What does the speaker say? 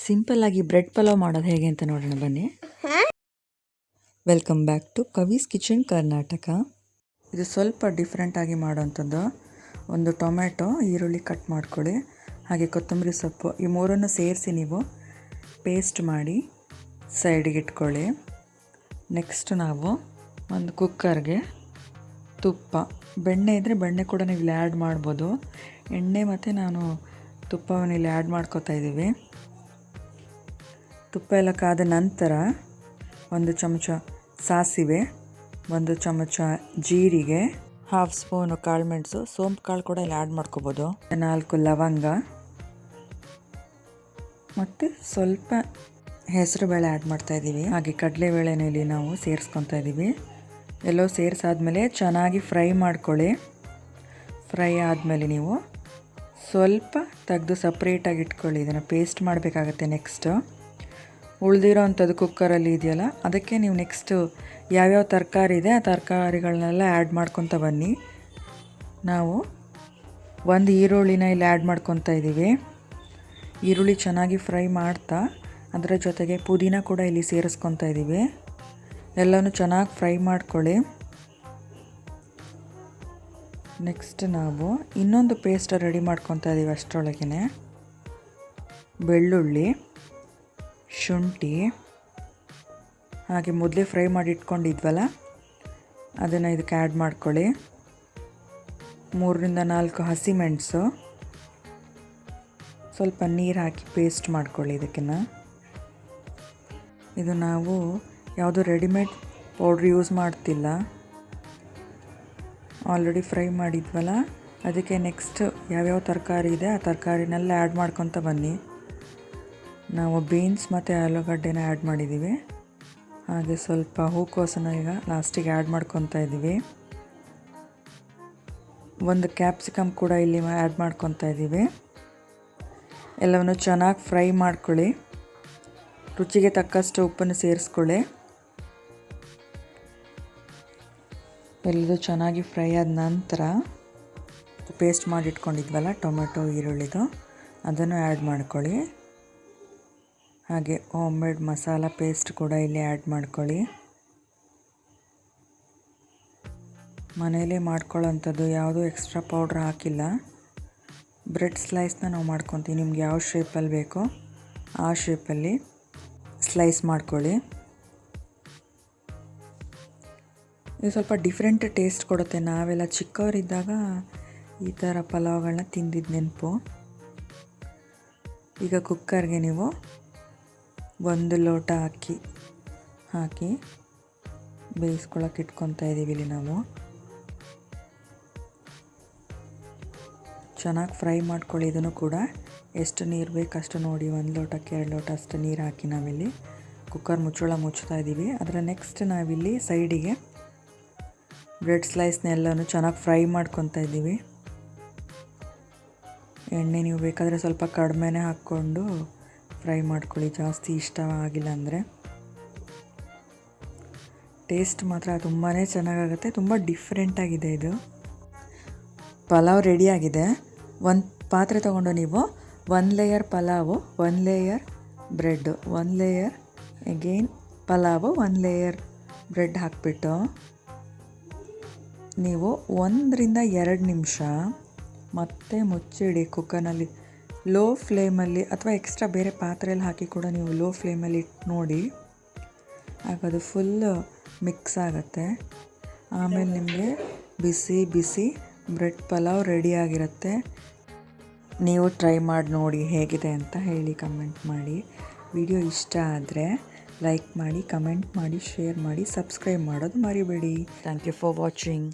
Simple ಆಗಿ bread pulao ಮಾಡೋದು ಹೇಗೆ ಅಂತ ನೋಡೋಣ ಬನ್ನಿ. Welcome back to Kavi's kitchen Karnataka. ಇದು ಸ್ವಲ್ಪ ಡಿಫ್ರೆಂಟಾಗಿ ಮಾಡೋವಂಥದ್ದು. ಒಂದು ಟೊಮೆಟೊ, ಈರುಳ್ಳಿ ಕಟ್ ಮಾಡ್ಕೊಳ್ಳಿ, ಹಾಗೆ ಕೊತ್ತಂಬರಿ ಸೊಪ್ಪು, ಈ ಮೂರನ್ನು ಸೇರಿಸಿ ನೀವು ಪೇಸ್ಟ್ ಮಾಡಿ ಸೈಡಿಗೆ ಇಟ್ಕೊಳ್ಳಿ. ನೆಕ್ಸ್ಟ್ ನಾವು ಒಂದು ಕುಕ್ಕರ್ಗೆ ತುಪ್ಪ, ಬೆಣ್ಣೆ ಇದ್ದರೆ ಬೆಣ್ಣೆ ಕೂಡ ನೀವು ಇಲ್ಲಿ ಆ್ಯಡ್ ಮಾಡ್ಬೋದು. ಎಣ್ಣೆ ಮತ್ತು ನಾನು ತುಪ್ಪವನ್ನು ಇಲ್ಲಿ ಆ್ಯಡ್ ಮಾಡ್ಕೋತಾ ಇದ್ದೀವಿ. ತುಪ್ಪ ಎಲ್ಲ ಕಾದ ನಂತರ 1 ಚಮಚ ಸಾಸಿವೆ, 1 ಚಮಚ ಜೀರಿಗೆ, 1/2 ಸ್ಪೂನು ಕಾಳುಮೆಣಸು, ಸೋಂಪು ಕಾಳು ಕೂಡ ಇಲ್ಲಿ ಆ್ಯಡ್ ಮಾಡ್ಕೋಬೋದು, 4 ಲವಂಗ ಮತ್ತು ಸ್ವಲ್ಪ ಹೆಸರುಬೇಳೆ ಆ್ಯಡ್ ಮಾಡ್ತಾಯಿದ್ದೀವಿ. ಹಾಗೆ ಕಡಲೆಬೇಳೆನ ಇಲ್ಲಿ ನಾವು ಸೇರಿಸ್ಕೊತಾ ಇದ್ದೀವಿ. ಎಲ್ಲೋ ಸೇರಿಸಾದ್ಮೇಲೆ ಚೆನ್ನಾಗಿ ಫ್ರೈ ಮಾಡ್ಕೊಳ್ಳಿ. ಫ್ರೈ ಆದಮೇಲೆ ನೀವು ಸ್ವಲ್ಪ ತೆಗೆದು ಸಪ್ರೇಟಾಗಿ ಇಟ್ಕೊಳ್ಳಿ. ಇದನ್ನು ಪೇಸ್ಟ್ ಮಾಡಬೇಕಾಗತ್ತೆ. ನೆಕ್ಸ್ಟು ಉಳಿದಿರೋ ಅಂಥದ್ದು ಕುಕ್ಕರಲ್ಲಿ ಇದೆಯಲ್ಲ, ಅದಕ್ಕೆ ನೀವು ನೆಕ್ಸ್ಟು ಯಾವ್ಯಾವ ತರಕಾರಿ ಇದೆ ಆ ತರಕಾರಿಗಳನ್ನೆಲ್ಲ ಆ್ಯಡ್ ಮಾಡ್ಕೊತ ಬನ್ನಿ. ನಾವು 1 ಈರುಳ್ಳಿನ ಇಲ್ಲಿ ಆ್ಯಡ್ ಮಾಡ್ಕೊತಾ ಇದ್ದೀವಿ. ಈರುಳ್ಳಿ ಚೆನ್ನಾಗಿ ಫ್ರೈ ಮಾಡ್ತಾ ಅದರ ಜೊತೆಗೆ ಪುದೀನ ಕೂಡ ಇಲ್ಲಿ ಸೇರಿಸ್ಕೊತಾ ಇದ್ದೀವಿ. ಎಲ್ಲನೂ ಚೆನ್ನಾಗಿ ಫ್ರೈ ಮಾಡ್ಕೊಳ್ಳಿ. ನೆಕ್ಸ್ಟ್ ನಾವು ಇನ್ನೊಂದು ಪೇಸ್ಟ್ ರೆಡಿ ಮಾಡ್ಕೊತಾ ಇದ್ದೀವಿ. ಅಷ್ಟರೊಳಗೆ ಬೆಳ್ಳುಳ್ಳಿ, ಶುಂಠಿ, ಹಾಗೆ ಮೊದಲೇ ಫ್ರೈ ಮಾಡಿ ಇಟ್ಕೊಂಡಿದ್ವಲ್ಲ ಅದನ್ನು ಇದಕ್ಕೆ ಆ್ಯಡ್ ಮಾಡ್ಕೊಳ್ಳಿ. 3 ರಿಂದ 4 ಹಸಿಮೆಣಸು, ಸ್ವಲ್ಪ ನೀರು ಹಾಕಿ ಪೇಸ್ಟ್ ಮಾಡ್ಕೊಳ್ಳಿ. ಇದಕ್ಕಿನ್ನ ಇದು ನಾವು ಯಾವುದೋ ರೆಡಿಮೇಡ್ ಪೌಡ್ರ್ ಯೂಸ್ ಮಾಡ್ತಿಲ್ಲ, ಆಲ್ರೆಡಿ ಫ್ರೈ ಮಾಡಿದ್ವಲ್ಲ, ಅದಕ್ಕೆ ನೆಕ್ಸ್ಟ್ ಯಾವ್ಯಾವ ತರಕಾರಿ ಇದೆ ಆ ತರಕಾರಿನೆಲ್ಲ ಆ್ಯಡ್ ಮಾಡ್ಕೊತ ಬನ್ನಿ. ನಾವು ಬೀನ್ಸ್ ಮತ್ತು ಆಲೂಗಡ್ಡೆನ ಆ್ಯಡ್ ಮಾಡಿದ್ದೀವಿ. ಹಾಗೆ ಸ್ವಲ್ಪ ಹೂಕೋಸನ್ನ ಈಗ ಲಾಸ್ಟಿಗೆ ಆ್ಯಡ್ ಮಾಡ್ಕೊತಾ ಇದ್ದೀವಿ. 1 ಕ್ಯಾಪ್ಸಿಕಮ್ ಕೂಡ ಇಲ್ಲಿ ಆ್ಯಡ್ ಮಾಡ್ಕೊತಾ ಇದ್ದೀವಿ. ಎಲ್ಲವನ್ನು ಚೆನ್ನಾಗಿ ಫ್ರೈ ಮಾಡ್ಕೊಳ್ಳಿ. ರುಚಿಗೆ ತಕ್ಕಷ್ಟು ಉಪ್ಪನ್ನು ಸೇರಿಸ್ಕೊಳ್ಳಿ. ಎಲ್ಲದು ಚೆನ್ನಾಗಿ ಫ್ರೈ ಆದ ನಂತರ ಪೇಸ್ಟ್ ಮಾಡಿಟ್ಕೊಂಡಿದ್ವಲ್ಲ ಟೊಮೆಟೊ, ಈರುಳ್ಳಿದು, ಅದನ್ನು ಆ್ಯಡ್ ಮಾಡ್ಕೊಳ್ಳಿ. ಹಾಗೆ ಹೋಮ್ ಮೇಡ್ ಮಸಾಲ ಪೇಸ್ಟ್ ಕೂಡ ಇಲ್ಲಿ ಆ್ಯಡ್ ಮಾಡ್ಕೊಳ್ಳಿ. ಮನೆಯಲ್ಲೇ ಮಾಡ್ಕೊಳ್ಳೋಂಥದ್ದು, ಯಾವುದೂ ಎಕ್ಸ್ಟ್ರಾ ಪೌಡ್ರ್ ಹಾಕಿಲ್ಲ. ಬ್ರೆಡ್ ಸ್ಲೈಸ್ನ ನಾವು ಮಾಡ್ಕೊತೀವಿ. ನಿಮ್ಗೆ ಯಾವ ಶೇಪಲ್ಲಿ ಬೇಕೋ ಆ ಶೇಪಲ್ಲಿ ಸ್ಲೈಸ್ ಮಾಡ್ಕೊಳ್ಳಿ. ಇದು ಸ್ವಲ್ಪ ಡಿಫ್ರೆಂಟ್ ಟೇಸ್ಟ್ ಕೊಡುತ್ತೆ. ನಾವೆಲ್ಲ ಚಿಕ್ಕವರಿದ್ದಾಗ ಈ ಥರ ಪಲಾವ್ಗಳನ್ನ ತಿಂದಿದ್ದು ನೆನಪು. ಈಗ ಕುಕ್ಕರ್ಗೆ ನೀವು 1 ಲೋಟ ಅಕ್ಕಿ ಹಾಕಿ ಬೇಯಿಸ್ಕೊಳ್ಳೋಕೆ ಇಟ್ಕೊತಾ ಇದ್ದೀವಿ. ಇಲ್ಲಿ ನಾವು ಚೆನ್ನಾಗಿ ಫ್ರೈ ಮಾಡ್ಕೊಳ್ಳಿ. ಇದನ್ನು ಕೂಡ ಎಷ್ಟು ನೀರು ಬೇಕಷ್ಟು ನೋಡಿ, 1 ಲೋಟಕ್ಕೆ 2 ಲೋಟ ಅಷ್ಟು ನೀರು ಹಾಕಿ ನಾವಿಲ್ಲಿ ಕುಕ್ಕರ್ ಮುಚ್ಚಳ ಮುಚ್ತಾ ಇದ್ದೀವಿ. ಅದರ ನೆಕ್ಸ್ಟ್ ನಾವಿಲ್ಲಿ ಸೈಡಿಗೆ ಬ್ರೆಡ್ ಸ್ಲೈಸ್ನ ಎಲ್ಲನೂ ಚೆನ್ನಾಗಿ ಫ್ರೈ ಮಾಡ್ಕೊತಾ ಇದ್ದೀವಿ. ಎಣ್ಣೆ ನೀವು ಬೇಕಾದರೆ ಸ್ವಲ್ಪ ಕಡಿಮೆನೇ ಹಾಕ್ಕೊಂಡು ಫ್ರೈ ಮಾಡ್ಕೊಳ್ಳಿ, ಜಾಸ್ತಿ ಇಷ್ಟ ಆಗಿಲ್ಲ ಅಂದರೆ. ಟೇಸ್ಟ್ ಮಾತ್ರ ತುಂಬಾ ಚೆನ್ನಾಗಾಗುತ್ತೆ. ತುಂಬ ಡಿಫ್ರೆಂಟಾಗಿದೆ ಇದು. ಪಲಾವ್ ರೆಡಿಯಾಗಿದೆ. ಒಂದು ಪಾತ್ರೆ ತೊಗೊಂಡು ನೀವು 1 layer pulao, 1 layer bread, 1 layer again pulao, 1 layer bread ಹಾಕಿಬಿಟ್ಟು ನೀವು 1 ರಿಂದ 2 ನಿಮಿಷ ಮತ್ತೆ ಮುಚ್ಚಿಡಿ ಕುಕ್ಕರ್ನಲ್ಲಿ. ಲೋ ಫ್ಲೇಮಲ್ಲಿ ಅಥವಾ ಎಕ್ಸ್ಟ್ರಾ ಬೇರೆ ಪಾತ್ರೆಯಲ್ಲಿ ಹಾಕಿ ಕೂಡ ನೀವು ಲೋ ಫ್ಲೇಮಲ್ಲಿ ಇಟ್ಟು ನೋಡಿ, ಆಗ ಅದು ಫುಲ್ಲು ಮಿಕ್ಸ್ ಆಗುತ್ತೆ. ಆಮೇಲೆ ನಿಮಗೆ ಬಿಸಿ ಬಿಸಿ ಬ್ರೆಡ್ ಪಲಾವ್ ರೆಡಿಯಾಗಿರುತ್ತೆ. ನೀವು ಟ್ರೈ ಮಾಡಿ ನೋಡಿ ಹೇಗಿದೆ ಅಂತ ಹೇಳಿ, ಕಮೆಂಟ್ ಮಾಡಿ. ವಿಡಿಯೋ ಇಷ್ಟ ಆದರೆ ಲೈಕ್ ಮಾಡಿ, ಕಮೆಂಟ್ ಮಾಡಿ, ಶೇರ್ ಮಾಡಿ, ಸಬ್ಸ್ಕ್ರೈಬ್ ಮಾಡೋದು ಮರಿಬೇಡಿ. Thank you for watching.